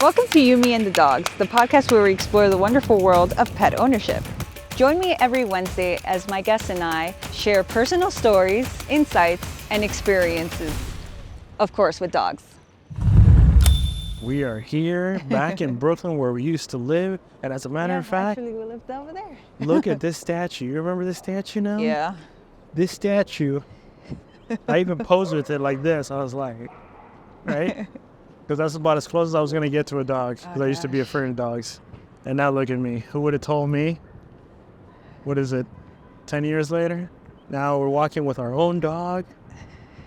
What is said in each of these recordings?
Welcome to You, Me, and the Dogs, the podcast where we explore the wonderful world of pet ownership. Join me every Wednesday as my guests and I share personal stories, insights, and experiences, of course, with dogs. We are here back in Brooklyn where we used to live, and as a matter of fact, actually we lived over there. look at this statue. You remember this statue now? Yeah. This statue, I even posed with it like this. I was like, right? Because that's about as close as I was going to get to a dog, because I used to be afraid of dogs. And now look at me. Who would have told me? What is it, 10 years later? Now we're walking with our own dog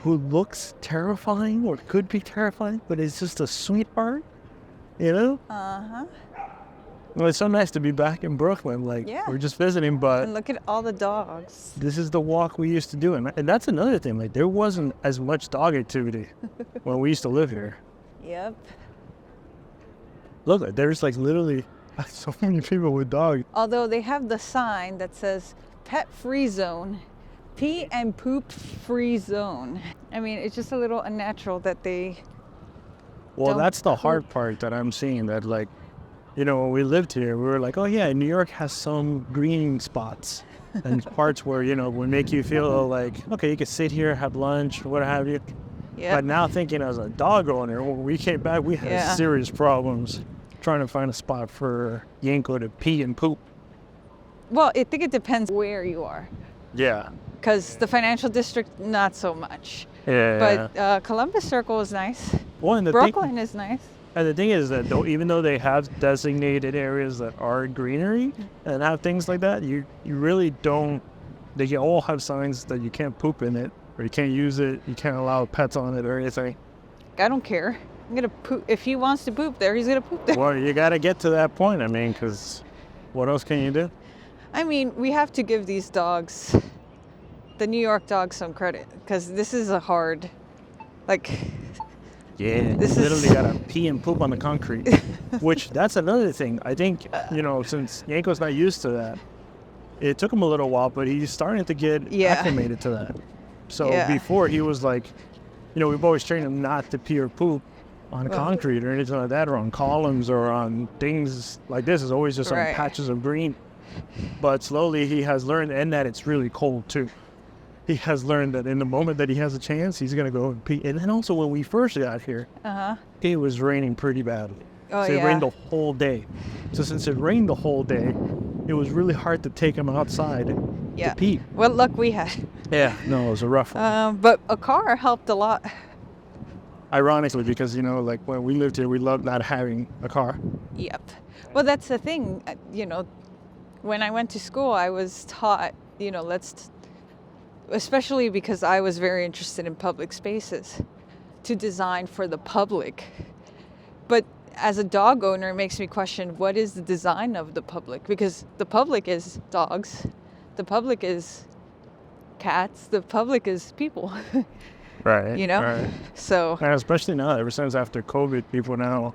who looks terrifying or could be terrifying, but is just a sweetheart, you know? Uh-huh. Well, it's so nice to be back in Brooklyn. We're just visiting, but And look at all the dogs. this is the walk we used to do. And that's another thing. Like, there wasn't as much dog activity when we used to live here. Yep. Look, there's like literally so many people with dogs. Although they have the sign that says pet-free zone, pee and poop-free zone. I mean, it's just a little unnatural that they Well, don't that's the poop. hard part that I'm seeing. That, like, you know, when we lived here, we were like, oh yeah, New York has some green spots and parts where, you know, would make you feel like, okay, you could sit here, have lunch, what have you. Yep. But now thinking as a dog owner, when we came back, we had serious problems trying to find a spot for Yenko to pee and poop. Well, I think it depends where you are. Yeah. Because the financial district, not so much. Yeah. But Columbus Circle is nice. Well, and Brooklyn is nice. And the thing is that even though they have designated areas that are greenery and have things like that, you really don't. They all have signs that you can't poop in it, or you can't use it, you can't allow pets on it or anything. I don't care. I'm gonna poop. If he wants to poop there, he's gonna poop there. Well, you got to get to that point. I mean, because what else can you do? I mean, we have to give these dogs, the New York dogs, some credit, because this is a hard, like. Yeah, This you is- literally got to pee and poop on the concrete, which that's another thing. I think, you know, since Yenko's not used to that, it took him a little while, but he's starting to get acclimated to that. So before he was like, you know, we've always trained him not to pee or poop on concrete or anything like that, or on columns or on things like this. It's always just on patches of green. But slowly he has learned, and that it's really cold too. He has learned that in the moment that he has a chance, he's going to go and pee. And then also when we first got here, it was raining pretty badly. Oh, so it rained the whole day. So since it rained the whole day, it was really hard to take him outside to pee. What luck we had. Yeah, no, it was a rough one. But a car helped a lot. Ironically, because, you know, like when we lived here, we loved not having a car. Yep. Well, that's the thing. You know, when I went to school, I was taught, you know, especially because I was very interested in public spaces, to design for the public. But as a dog owner, it makes me question, what is the design of the public? Because the public is dogs, the public is cats, the public is people. Right. You know? Right. So. And especially now, ever since after COVID, people now,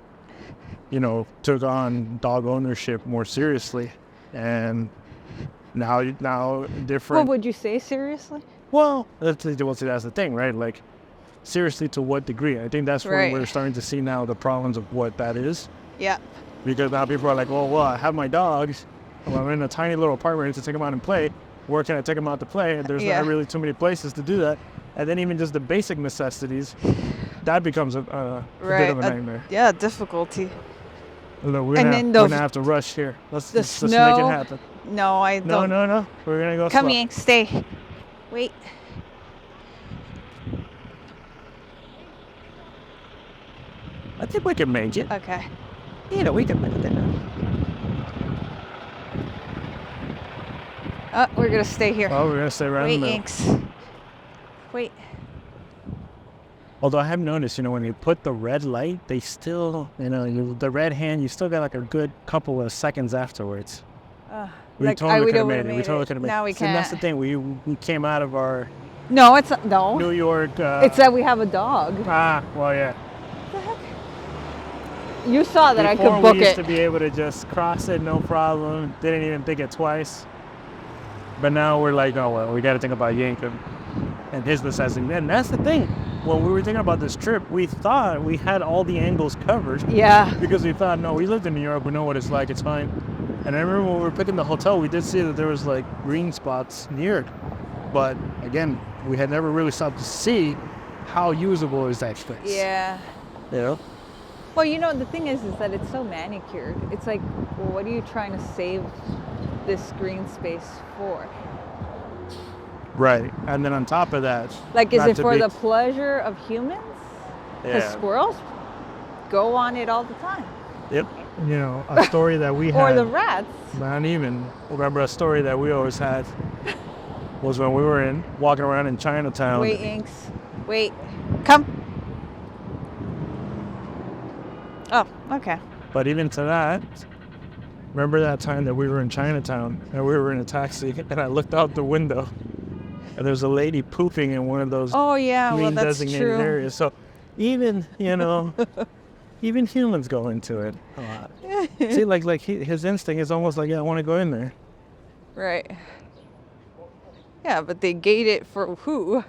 you know, took on dog ownership more seriously. And now different. What would you say, seriously? Well, that's the thing, right? Like, seriously, to what degree? I think that's where we're starting to see now the problems of what that is. Yeah. Because now people are like, well, I have my dogs. Well, I'm in a tiny little apartment. I need to take them out and play. Where can I take them out to play? And there's not really too many places to do that. And then even just the basic necessities, that becomes a bit of a nightmare. Difficulty. Look, we're gonna have to rush here. Let's make it happen. No, I don't. No. We're gonna go Come slow. here, stay. Wait. I think we can make it. Okay. You know, we can make it. Oh, we're gonna stay here. Oh, we're gonna stay right in the middle. Yanks. Wait. Although I have noticed, you know, when you put the red light, they still, you know, the red hand, you still got like a good couple of seconds afterwards. We totally could have made it. We totally could have made it. Now we See, can't. that's the thing. We came out of our No, it's not. No. New York. It's that we have a dog. Well, yeah. What the heck? You saw that I could Before book we used it. to be able to just cross it, no problem. Didn't even think it twice. But now we're like, oh, well, we got to think about Yenko and his necessity. And that's the thing. when we were thinking about this trip, we thought we had all the angles covered. Yeah. Because we thought, no, we lived in New York, we know what it's like, it's fine. And I remember when we were picking the hotel, we did see that there was like green spots near it. But again, we had never really stopped to see how usable is that space. Yeah. You know? Well, you know, the thing is that it's so manicured. It's like, well, what are you trying to save this green space for? Right. And then on top of that... Like, is it for the pleasure of humans? Because squirrels go on it all the time. Yep. You know, a story that we had... Or the rats. Not even. Remember a story that we always had was when we were walking around in Chinatown. Wait, Inks. Wait. Come. Oh, okay. But even to that, remember that time that we were in Chinatown and we were in a taxi and I looked out the window and there's a lady pooping in one of those green designated areas. So even, you know, even humans go into it a lot. See, like his instinct is almost like, yeah, I want to go in there. Right. Yeah, but they gate it for who?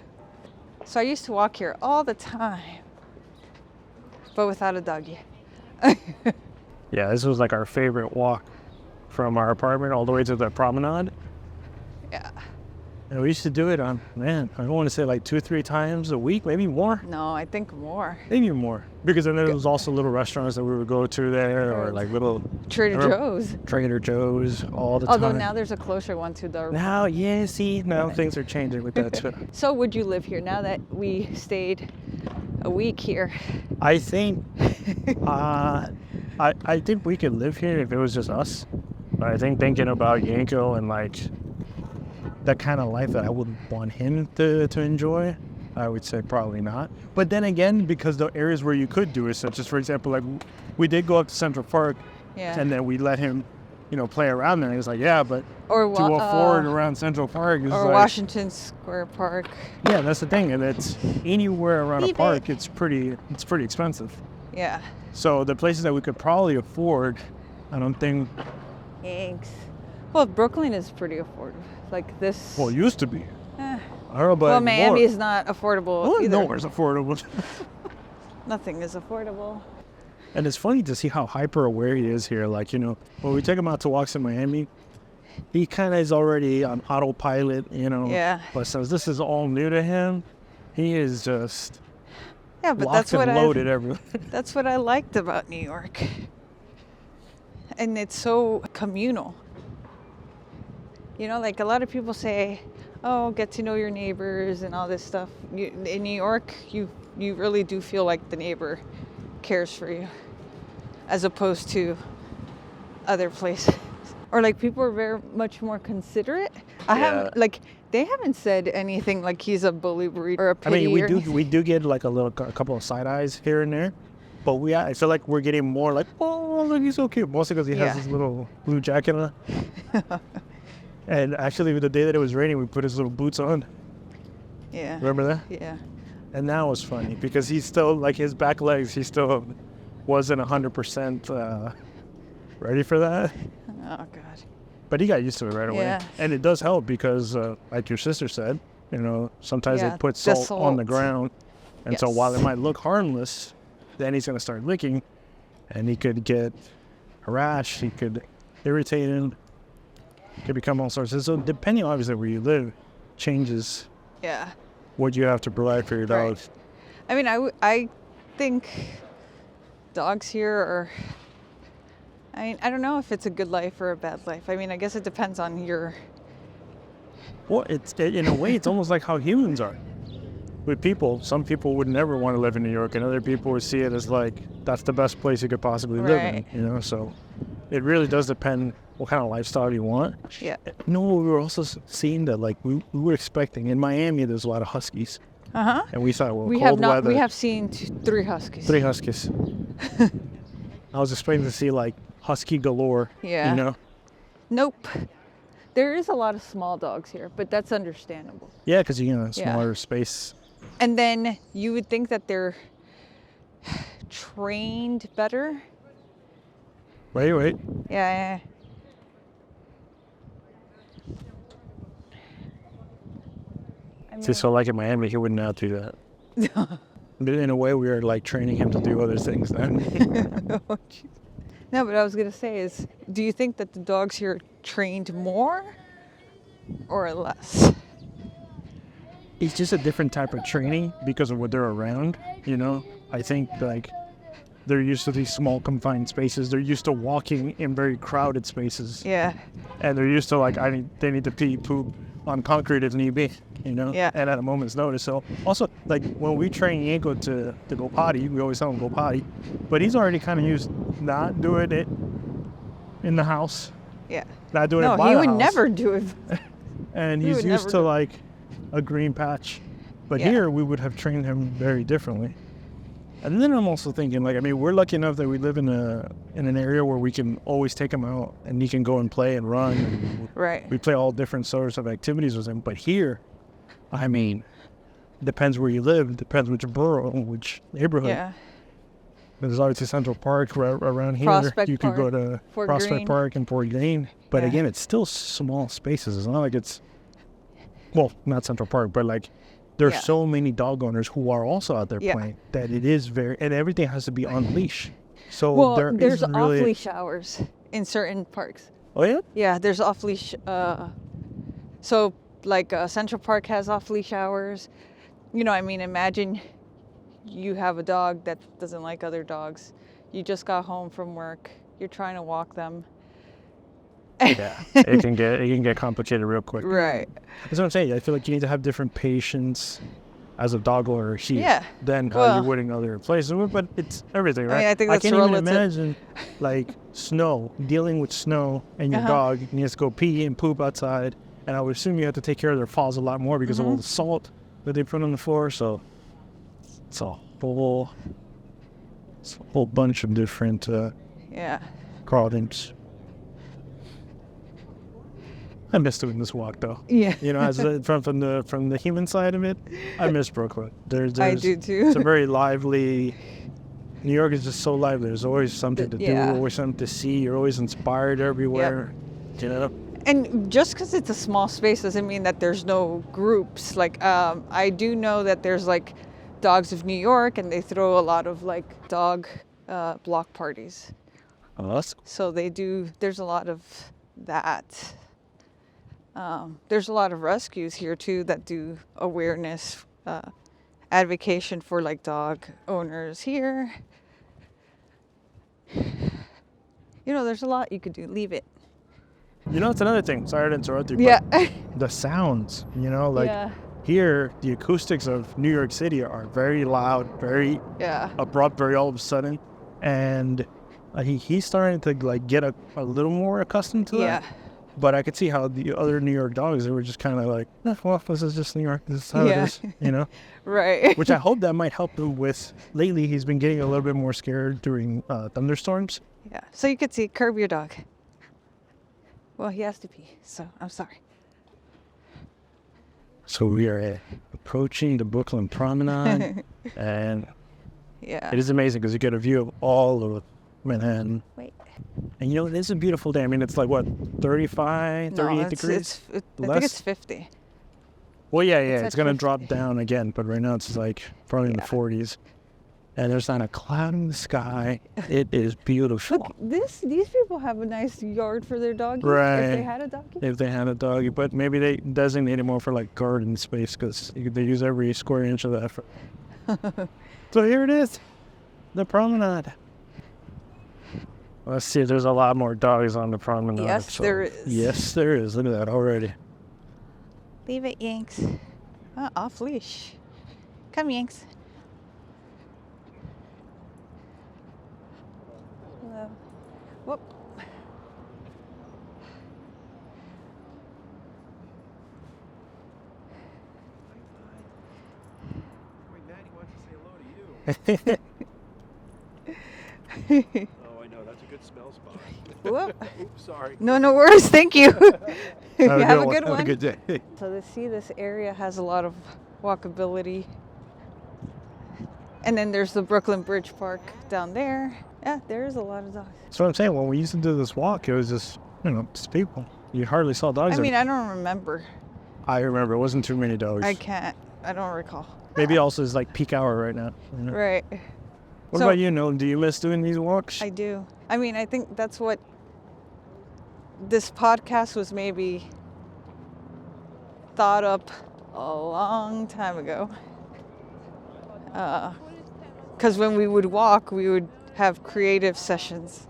So I used to walk here all the time, but without a doggy. Yeah, this was like our favorite walk from our apartment all the way to the promenade. Yeah. And we used to do it on, man, I don't want to say like 2-3 times a week, maybe more. No, I think more. Maybe more. Because then there was also little restaurants that we would go to there, or like little... Trader Joe's. Trader Joe's all the time. Although now there's a closer one to the... Now, yeah, see, now things are changing with that too. So would you live here now that we stayed a week here? I think, I think we could live here if it was just us. But I think thinking about Yenko and like that kind of life that I wouldn't want him to enjoy, I would say probably not. But then again, because the areas where you could do it, such as, for example, like we did go up to Central Park, and then we let him, you know, play around there. He was like, yeah, but to afford around Central Park is or like... Washington Square Park. Yeah, that's the thing. And it's anywhere around a park, it's pretty expensive. Yeah. So the places that we could probably afford, I don't think... Thanks. Well, Brooklyn is pretty affordable. Like this... Well, it used to be. I don't know, but well, Miami is not affordable either. Nowhere's affordable. Nothing is affordable. And it's funny to see how hyper aware he is here. Like, you know, when we take him out to walks in Miami, he kind of is already on autopilot, you know. Yeah. But since this is all new to him, he is just but locked and loaded everywhere. That's what I liked about New York. And it's so communal. You know, like a lot of people say, oh, get to know your neighbors and all this stuff. In New York, you really do feel like the neighbor cares for you, as opposed to other places. Or like people are very much more considerate. They haven't said anything like he's a bully or a pity. I mean, we do get like a couple of side eyes here and there, but I feel like we're getting more like, oh, look, he's so cute. Mostly because he has his little blue jacket on. And actually, the day that it was raining, we put his little boots on. Yeah. Remember that? Yeah. And that was funny because he's still, like his back legs, he still wasn't 100% ready for that. Oh, God. But he got used to it right away. Yeah. And it does help because, like your sister said, you know, sometimes they put salt on the ground. And so while it might look harmless, then he's going to start licking and he could get a rash, he could irritate him. Could become all sorts of... So depending obviously where you live changes what you have to provide for your dogs. I mean, I think dogs here are... I mean, I don't know if it's a good life or a bad life. I mean, I guess it depends on your... Well, in a way, it's almost like how humans are. With people, some people would never want to live in New York, and other people would see it as like, that's the best place you could possibly live in, you know? So it really does depend what kind of lifestyle you want. Yeah. No, we were also seeing that, like, we were expecting, in Miami, there's a lot of huskies. Uh-huh. And we thought, well, weather. We have seen 3 huskies. 3 huskies. I was expecting to see, like, husky galore, you know? Nope. There is a lot of small dogs here, but that's understandable. Yeah, because, you know, smaller space. And then you would think that they're trained better. Wait. Yeah. See, so like in Miami, he would not do that. But in a way, we are like training him to do other things then. Oh, jeez. No, but I was going to say is, do you think that the dogs here are trained more or less? It's just a different type of training because of what they're around, you know? I think like they're used to these small confined spaces. They're used to walking in very crowded spaces. Yeah. And they're used to like, they need to pee, poop on concrete if need be, you know? Yeah. And at a moment's notice. So also like when we train Yenko to go potty, we always tell him go potty, but he's already kind of used not doing it in the house. Yeah. Not doing it by No, he the would house. never do it. And He he's would used never to do- like a green patch. But Yeah. here we would have trained him very differently. And then I'm also thinking, like, I mean, we're lucky enough that we live in an area where we can always take him out and he can go and play and run. And Right. we play all different sorts of activities with him. But here, I mean, depends where you live, depends which borough, which neighborhood. Yeah. There's obviously Central Park around here. Prospect You could go Park, to Fort Prospect Greene. Park and Fort Greene. But Yeah. again, it's still small spaces. It's not like it's, well, not Central Park, but like there's Yeah. so many dog owners who are also out there Yeah. playing that it is very, and everything has to be on leash. So Well, there there's isn't really. off-leash hours in certain parks. Oh yeah. Yeah, there's off-leash. So, like, Central Park has off-leash hours. You know, I mean, imagine you have a dog that doesn't like other dogs. You just got home from work. You're trying to walk them. Yeah, it can get complicated real quick. Right. That's what I'm saying. I feel like you need to have different patience as a dog owner here Yeah. than how Well- you would in other places. But it's everything, I right? mean, I think that's can't relative. even imagine like snow, dealing with snow, and your Uh-huh. dog needs to go pee and poop outside. And I would assume you have to take care of their paws a lot more because of all the salt that they put on the floor. So it's a whole bunch of different Yeah. problems. I miss doing this walk though. Yeah. You know, as from the human side of it, I miss Brooklyn. There's I do too. It's a very lively. New York is just so lively. There's always something to Yeah. do, always something to see. You're always inspired everywhere. You know. And just because it's a small space doesn't mean that there's no groups. Like, I do know that there's like Dogs of New York, and they throw a lot of like dog block parties. Oh, that's So they do. There's a lot of that. There's a lot of rescues here too that do awareness, advocation for like dog owners here. You know, there's a lot you could do. Leave it. You know, it's another thing. Sorry to interrupt you. Yeah. But the sounds. You know, like Yeah. here, the acoustics of New York City are very loud, very Yeah. abrupt, very all of a sudden, and he's starting to like get a little more accustomed to that. Yeah. But I could see how the other New York dogs, they were just kind of like, well, this is just New York. This is how Yeah. it is, you know? Right. Which I hope that might help him with. Lately, he's been getting a little bit more scared during thunderstorms. Yeah. So you could see, curb your dog. Well, he has to pee, so I'm sorry. So we are approaching the Brooklyn Promenade, and Yeah. it is amazing because you get a view of all of Manhattan. Wait. And you know, it is a beautiful day. I mean, it's like, what, 38 No, degrees? I think Less? it's 50. Well, yeah, It's it's at going to 50. drop down again, but right now it's like probably in the Yeah. 40s. And there's not a cloud in the sky. It is beautiful. Look, these people have a nice yard for their doggies. Right. If they had a doggie. If they had a doggy, but maybe they designate it more for like garden space because they use every square inch of that. So here it is, the promenade. Let's see, there's a lot more dogs on the promenade. Yes, so- there is. Yes, there is. Look at that already. Leave it, Yanks. Off leash. Come, Yanks. Hello. Whoop. Wait, Maddie wants to say hello to you. Oh, I know. That's a good smell spot. Whoop. Oops, sorry. No worries. Thank you. You have a good Have one. a good day. So this area has a lot of walkability. And then there's the Brooklyn Bridge Park down there. Yeah, there is a lot of dogs. That's what I'm saying. When we used to do this walk, it was just, just people. You hardly saw dogs. I mean, I don't remember. I remember it wasn't too many dogs. I can't. I don't recall. Maybe also it's like peak hour right now. You know? Right. What about you, Nolan? Do you miss doing these walks? I do. I mean, I think that's what this podcast was maybe thought up a long time ago. Because when we would walk, we would have creative sessions,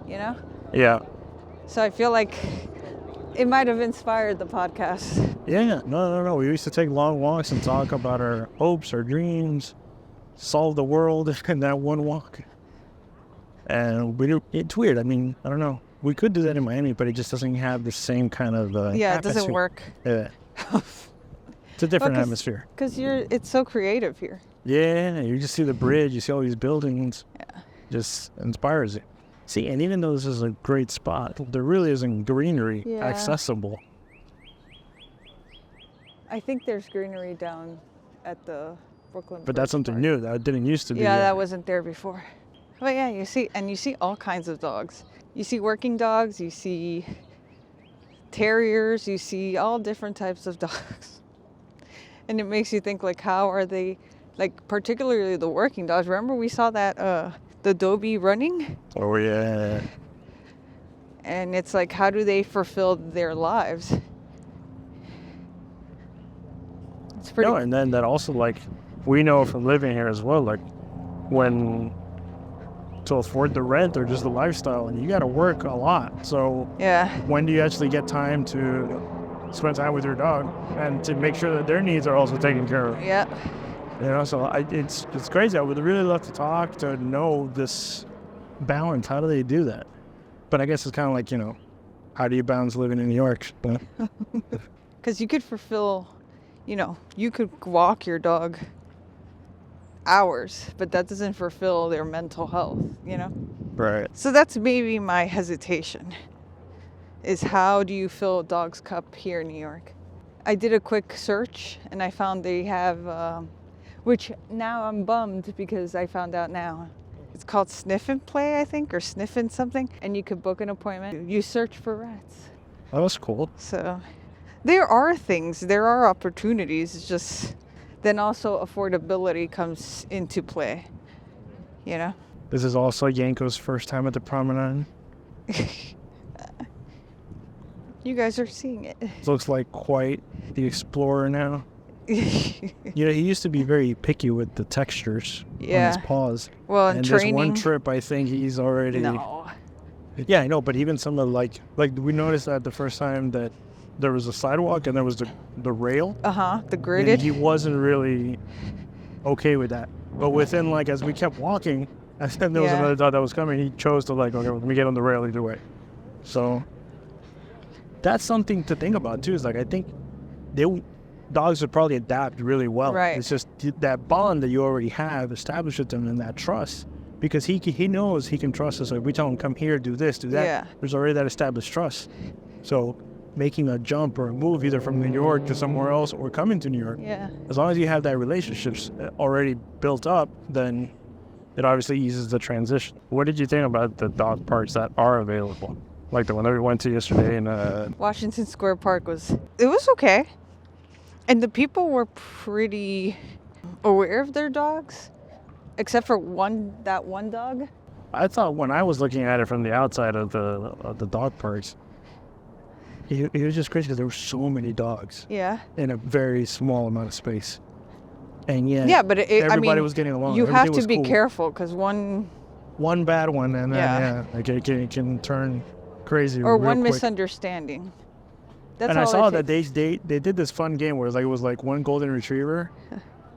you know? Yeah. So I feel like it might have inspired the podcast. Yeah, no. We used to take long walks and talk about our hopes, our dreams, solve the world in that one walk. And it's weird. I mean, I don't know. We could do that in Miami, but it just doesn't have the same kind of yeah, atmosphere. it doesn't work. Yeah. It's a different atmosphere. Because it's so creative here. Yeah, you just see the bridge, you see all these buildings. Yeah. Just inspires you. See, and even though this is a great spot, there really isn't greenery accessible. I think there's greenery down at the Brooklyn But that's something new that didn't used to be. Yeah, that wasn't there before. But yeah, you see all kinds of dogs. You see working dogs, you see terriers, you see all different types of dogs. And it makes you think, like, how are they, like, particularly the working dogs. Remember we saw that, the Dobie running? Oh, yeah. And it's like, how do they fulfill their lives? It's pretty... No, and then that also, like, we know from living here as well, like, when to afford the rent or just the lifestyle, and you got to work a lot. So yeah, when do you actually get time to spend time with your dog and to make sure that their needs are also taken care of? Yeah. You know, so it's crazy. I would really love to talk to know this balance. How do they do that? But I guess it's kind of like, you know, how do you balance living in New York? Because you could fulfill, you know, you could walk your dog hours, but that doesn't fulfill their mental health, you know? Right. So that's maybe my hesitation, is how do you fill a dog's cup here in New York? I did a quick search and I found they have, which now I'm bummed because I found out now. It's called Sniff and Play, I think, or Sniff and something. And you could book an appointment. You search for rats. That was cool. So there are things, there are opportunities. It's just then also affordability comes into play, you know? This is also Yenko's first time at the promenade. You guys are seeing it. Looks like quite the explorer now. You know, he used to be very picky with the textures on his paws. Well, and training. This one trip, I think he's already... No. Yeah, I know, but even some of like we noticed that the first time that there was a sidewalk and there was the rail. The gridded. And he wasn't really okay with that. But within, like, as we kept walking, and then there was another dog that was coming, he chose to, like, okay, let me get on the rail either way. So that's something to think about too. Is like, I think dogs would probably adapt really well. Right. It's just that bond that you already have established with them and that trust, because he knows he can trust us. Like, we tell him, come here, do this, do that. Yeah. There's already that established trust. So making a jump or a move either from New York to somewhere else or coming to New York, as long as you have that relationship already built up, then it obviously eases the transition. What did you think about the dog parks that are available? Like the one that we went to yesterday in Washington Square Park was okay. And the people were pretty aware of their dogs, except for that one dog. I thought when I was looking at it from the outside of the dog parks, it was just crazy because there were so many dogs. Yeah. In a very small amount of space. And yet, but everybody was getting along. You Everything have to be cool. careful because one bad one, and then like it can turn crazy. Or real one quick. Misunderstanding. That's and all I saw that takes. they did this fun game where it was like one golden retriever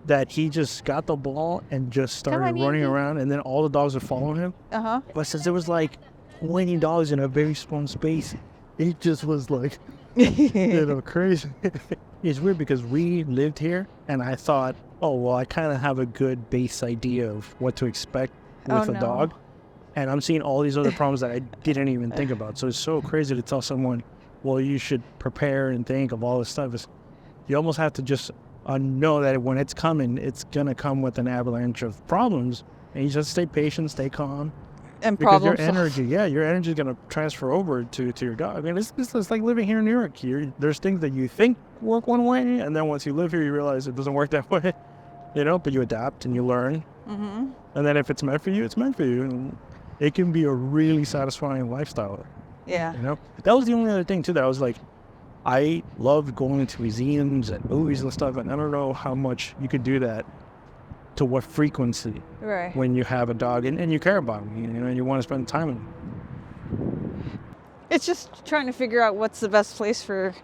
that he just got the ball and just started running around, and then all the dogs were following him. But since there was like 20 dogs in a very small space, it just was like crazy. It's weird because we lived here, and I thought, oh well, I kind of have a good base idea of what to expect with a dog, and I'm seeing all these other problems that I didn't even think about. So it's so crazy to tell someone, well, you should prepare and think of all this stuff. You almost have to just know that when it's coming, it's going to come with an avalanche of problems. And you just stay patient, stay calm, And because your problem energy, your energy is going to transfer over to your dog. I mean, it's like living here in New York. There's things that you think work one way, and then once you live here, you realize it doesn't work that way. But you adapt and you learn. Mm-hmm. And then if it's meant for you, it's meant for you. And it can be a really satisfying lifestyle. Yeah. That was the only other thing too that I was like, I love going to museums and movies and stuff, and I don't know how much you could do that, to what frequency, right, when you have a dog and you care about them, and you want to spend time with them. It's just trying to figure out what's the best place for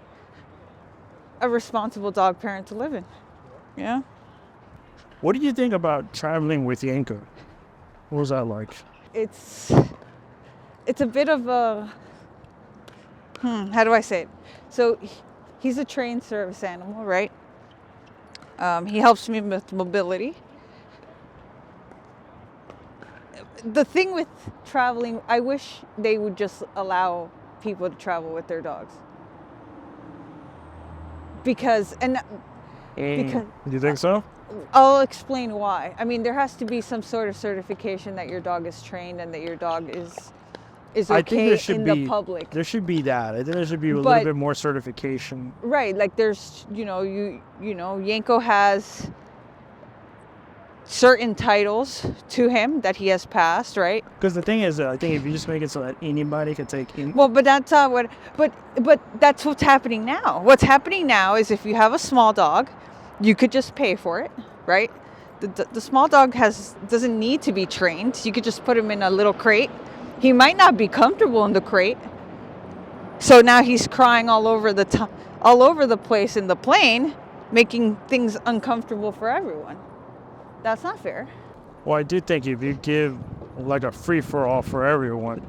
a responsible dog parent to live in. Yeah. What do you think about traveling with Yenko? What was that like? It's a bit of a, how do I say it? So he's a trained service animal, right? He helps me with mobility. The thing with traveling, I wish they would just allow people to travel with their dogs. Because You think so? I'll explain why. I mean, there has to be some sort of certification that your dog is trained and that your dog is okay in the public. There should be that. I think there should be a little bit more certification. Right, like there's, Yenko has certain titles to him that he has passed, right? Because the thing is, I think if you just make it so that anybody can take in. Well, but that's not what. But that's what's happening now. What's happening now is if you have a small dog, you could just pay for it, right? The small dog doesn't need to be trained. You could just put him in a little crate. He might not be comfortable in the crate, so now he's crying all over the place in the plane, making things uncomfortable for everyone. That's not fair. Well, I do think if you give like a free-for-all for everyone,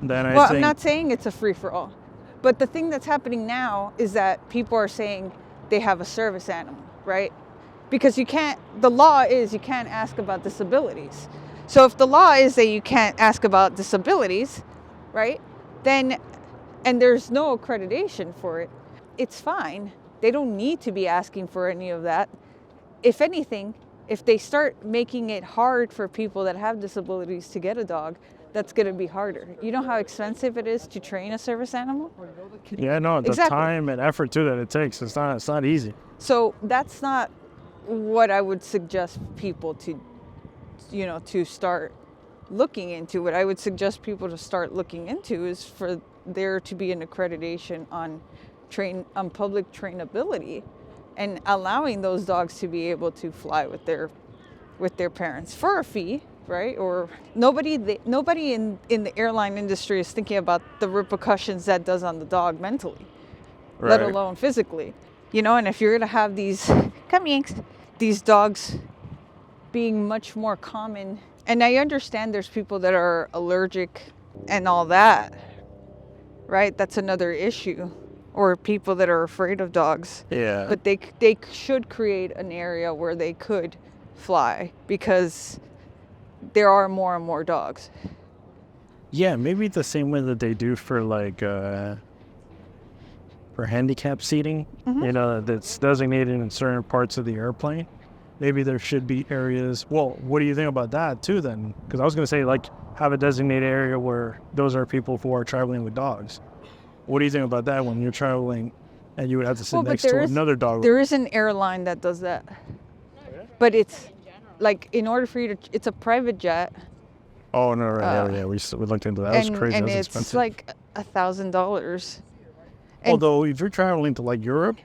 then I think... Well, I'm not saying it's a free-for-all. But the thing that's happening now is that people are saying they have a service animal, right? Because the law is you can't ask about disabilities. So if the law is that you can't ask about disabilities, right, then, and there's no accreditation for it, it's fine. They don't need to be asking for any of that. If anything, if they start making it hard for people that have disabilities to get a dog, that's going to be harder. You know how expensive it is to train a service animal? Yeah, no, the time and effort too that it takes, it's not easy. So that's not what I would suggest people to start looking into. What I would suggest people to start looking into is for there to be an accreditation on public trainability, and allowing those dogs to be able to fly with their parents for a fee, right? Or nobody in the airline industry is thinking about the repercussions that does on the dog mentally, right, let alone physically. And if you're gonna have these dogs being much more common, and I understand there's people that are allergic and all that, right? That's another issue. Or people that are afraid of dogs. Yeah. But they should create an area where they could fly, because there are more and more dogs. Yeah, maybe the same way that they do for like for handicap seating, that's designated in certain parts of the airplane. Maybe there should be areas. Well, what do you think about that too then? Because I was going to say, like, have a designated area where those are people who are traveling with dogs. What do you think about that when you're traveling and you would have to sit next to another dog? There is an airline that does that. But it's like, in order for you to, it's a private jet. Oh, no, right. Yeah, we looked into that. That was crazy. And that was it's expensive. like $1,000. Although, if you're traveling to like Europe.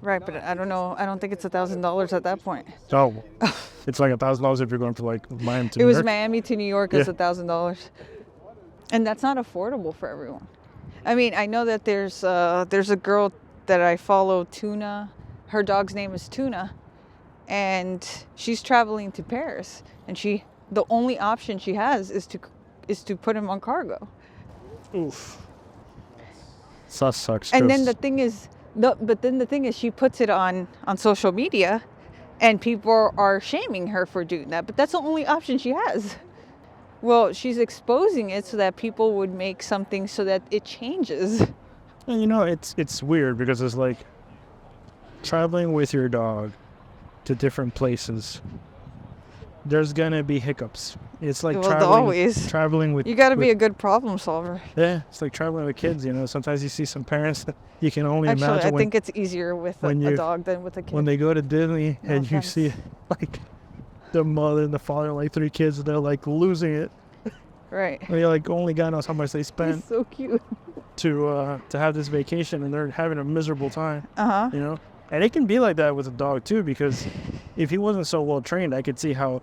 Right, but I don't know. I don't think it's $1,000 at that point. Oh, it's like $1,000 if you're going from like Miami to New York. It was York. Miami to New York. It's $1,000. And that's not affordable for everyone. I mean, I know that there's a girl that I follow, Tuna. Her dog's name is Tuna, and she's traveling to Paris, and the only option she has is to put him on cargo. Oof. That sucks. And then the thing is, she puts it on social media, and people are shaming her for doing that. But that's the only option she has. Well, she's exposing it so that people would make something so that it changes. And it's weird because it's like traveling with your dog to different places. there's gonna be hiccups. It's like always. traveling with. You got to be a good problem solver. Yeah, it's like traveling with kids. You know, sometimes you see some parents that you can only Actually, imagine. I think it's easier with a dog than with a kid. When they go to Disney and you see like the mother and the father, like 3 kids, and they're like losing it. Right. They like only God knows how much they spent. He's so cute. To have this vacation, and they're having a miserable time. You know, and it can be like that with a dog too, because if he wasn't so well trained, I could see how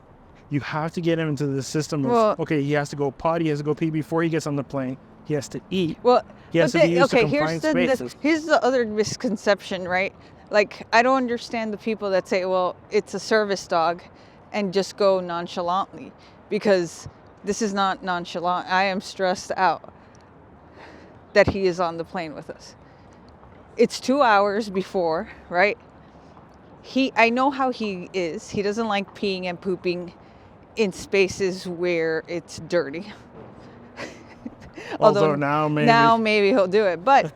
you have to get him into the system of okay, he has to go potty, he has to go pee before he gets on the plane, he has to eat. Well, he has to be used to confined spaces. Here's the other misconception, right? Like, I don't understand the people that say, well, it's a service dog, and just go nonchalantly, because this is not nonchalant. I am stressed out that he is on the plane with us. It's 2 hours before, right? I know how he is. He doesn't like peeing and pooping in spaces where it's dirty. Although now maybe he'll do it, but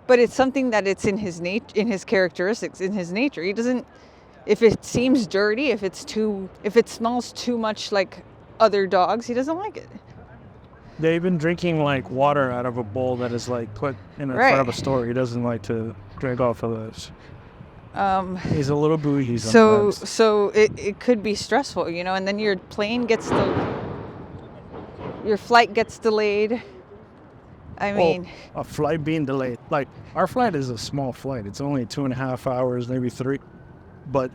it's something that it's in his in his characteristics, in his nature. He doesn't. If it seems dirty, if it smells too much like other dogs, he doesn't like it. They've been drinking like water out of a bowl that is like put in front of a store. He doesn't like to drink off of those. He's a little bougie sometimes. So it could be stressful, you know, and then your flight gets delayed. I mean, a flight being delayed. Like, our flight is a small flight. It's only 2.5 hours, maybe 3. But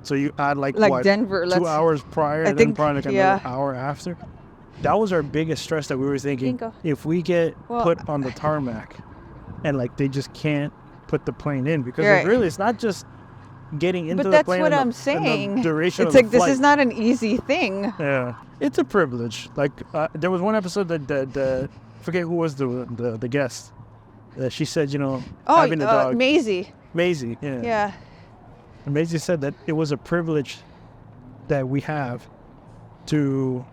so you add like what, Denver, 2 hours prior, and then probably like another hour after. That was our biggest stress that we were thinking. If we get put on the tarmac, and like they just can't put the plane in, because it's not just getting into the plane. But that's what I'm saying. The duration it's of like the flight. This is not an easy thing. Yeah, it's a privilege. Like there was one episode that forget who was the guest. She said, you know, having a dog. Maisie, yeah. Yeah. And Maisie said that it was a privilege that we have to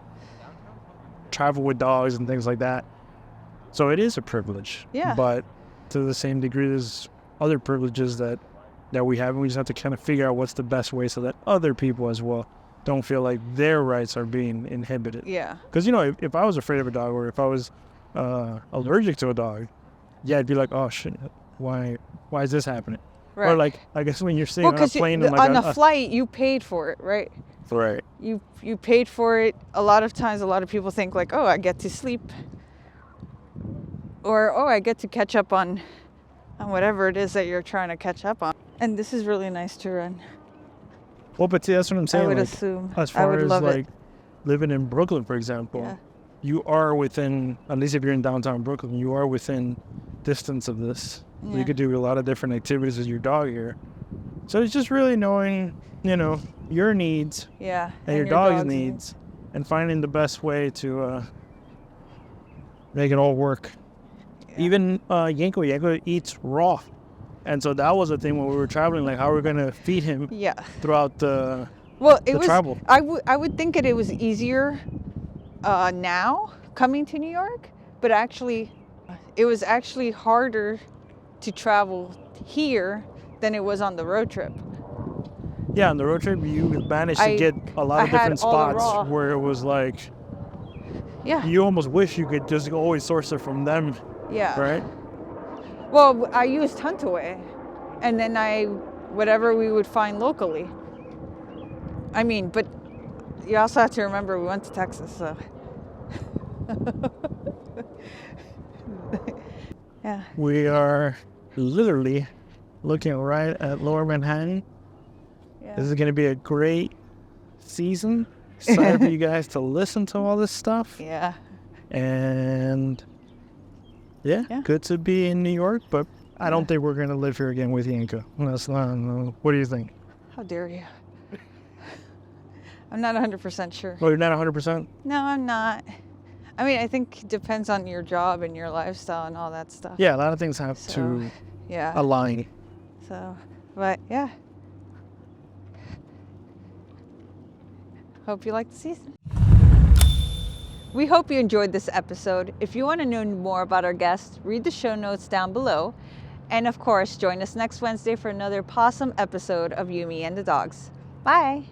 travel with dogs and things like that. So it is a privilege. Yeah. But to the same degree, there's other privileges that we have, and we just have to kind of figure out what's the best way so that other people as well don't feel like their rights are being inhibited. Yeah. Because, you know, if I was afraid of a dog, or if I was allergic to a dog, I'd be like, oh shit, why is this happening? Right. Or like, I guess when you're sitting on a plane and on a flight, you paid for it, right? Right. You paid for it. A lot of times, a lot of people think like, oh, I get to sleep, or oh, I get to catch up on whatever it is that you're trying to catch up on. And this is really nice to run. Well, but see, that's what I'm saying. I would like, assume. As far as like living in Brooklyn, for example, you are within, at least if you're in downtown Brooklyn, you are within distance of this. Yeah. So you could do a lot of different activities with your dog here. So it's just really knowing, you know, your needs and your dog's needs, and finding the best way to make it all work. Yeah. Even Yenko eats raw. And so that was the thing when we were traveling, like how we're going to feed him throughout the travel. I would think it was easier now coming to New York, but actually it was actually harder to travel here than it was on the road trip. Yeah, on the road trip you managed to get a lot of different spots where it was like, you almost wish you could just always source it from them. Yeah. Right? Well, I used Huntaway, and then whatever we would find locally. I mean, but you also have to remember we went to Texas, so. Yeah. We are literally looking right at Lower Manhattan. Yeah. This is going to be a great season. Excited for you guys to listen to all this stuff. Yeah. And good to be in New York, but I don't think we're going to live here again with Yenko. That's not, what do you think? How dare you? I'm not 100% sure. Oh, you're not 100%? No, I'm not. I mean, I think it depends on your job and your lifestyle and all that stuff. Yeah, a lot of things have to align. So, but yeah. Hope you like the season. We hope you enjoyed this episode. If you want to know more about our guests, read the show notes down below. And of course, join us next Wednesday for another possum episode of Yumi and the Dogs. Bye.